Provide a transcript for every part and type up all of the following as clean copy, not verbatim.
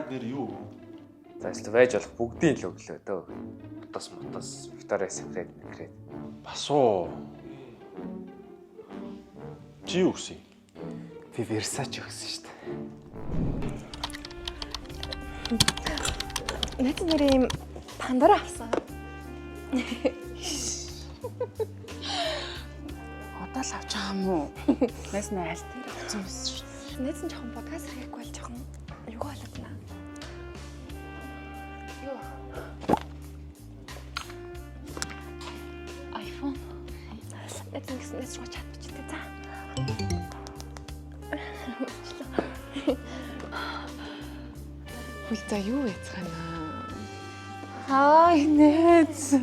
сайд нэр юу? За эсвэл байж болох бүгдийн л өглөө дөө. Мотос, Victoria's Secret. Бас уу. Чи юу гэсэн? Би Versace өгсөн шүү дээ. Найз нарын юм Пандора авсан. Одоо л авч байгаа юм уу? Найз нь аль дээр авсан байсан шүү. Найз нь жоохон подкаст хийхгүй бол жоохон юу болоод наа. Юу? iPhone. Найз руу чадчихдаг за. Хөл за юу яцгаана? Хай найз.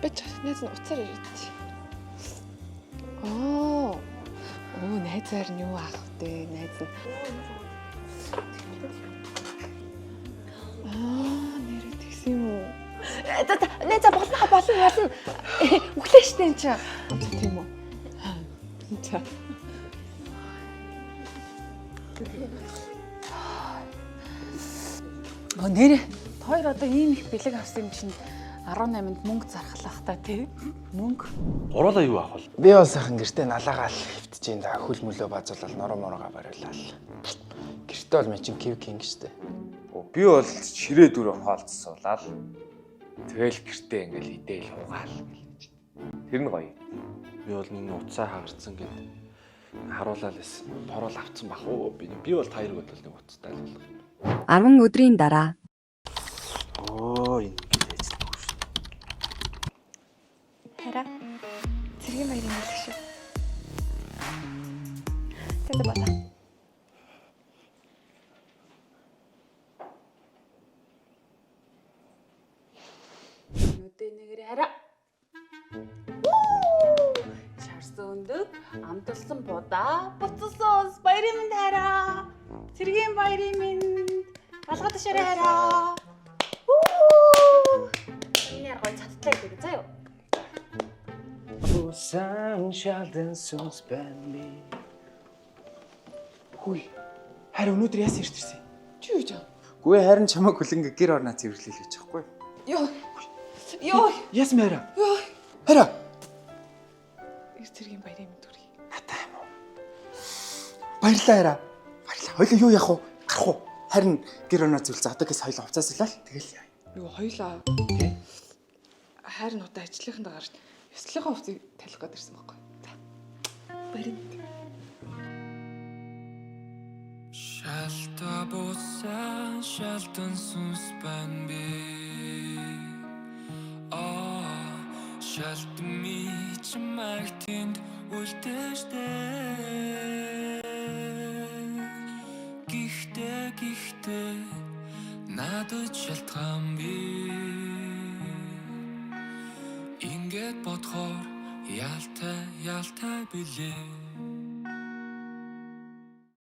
Би ч найз нь уцаар ирээд. Оо найзаар нь юу аах вэ? Найз нь. Нэрээ тэгсэн юм уу? Найз болно. Өглөө штэ энэ чи. Тийм үү? За. Нэрээ хоёр одоо ийм их бэлэг авсан юм чинь 18-нд мөнгө зархлах та тий? Мөнгө. Гуруулаа юу авах вэ? Би бол сайхан гэртээ налаагаал хөвтөж энэ хөл мөлөө базуулаад нороо бариулаад. Гэртээ бол мен чин кив кинг штэ. Би бол ширээ дүрэ хоолцсуулаад тэгэл гэртээ ингээл хидээл хугаал гэлж. Тэр нь гоё. Би бол нэг уцаа хагарцсан гэд харуулаад байсан. Торол авцсан бах уу. Би бол таяр бодлол нэг уцтай л болох. 10 өдрийн дараа. Оо энэ ажиллахгүй шүү. Хараа. Цэргийн баярын хэлэх шүү. Тэд бата. Нүдэ нэгэр хараа. Шарсөндөг амталсан будаа буцсан баярын минь хараа. Цэргийн баярын минь алгад ширээ хараа. Энэ яргой цаттай гэдэг заа юу? Sunshine songs band me. Хүй. Харин өнөөдөр яасан ирсэн? Чи юу жаа? Гүй харин чамайг хүлэнгээ гэр орноо цэвэрлэе л гэж байхгүй. Йоо. Яасан мэ хараа? Хараа. Цэргийн баярын минь төргий. Надаа юм уу? Баярлалаа хараа. Баярлалаа. Хоёлоо юу яах вэ? Гарах уу? Харин гэр орноо цэвэрлээ. Одоогээс хоёлоо уцаасалаа л тэгэл яа. Юу хоёлаа. Харин удаа ажлынхандаа гарч ёслолынхаа хувцсыг талих гээд ирсэн байхгүй. За. Баярын. Шалта босан шалтан сүнс бан би шалт ми чимагтинд үлдээштэй Гихтээ надад шалтгаан би ингээд бодхоор ялтай билээ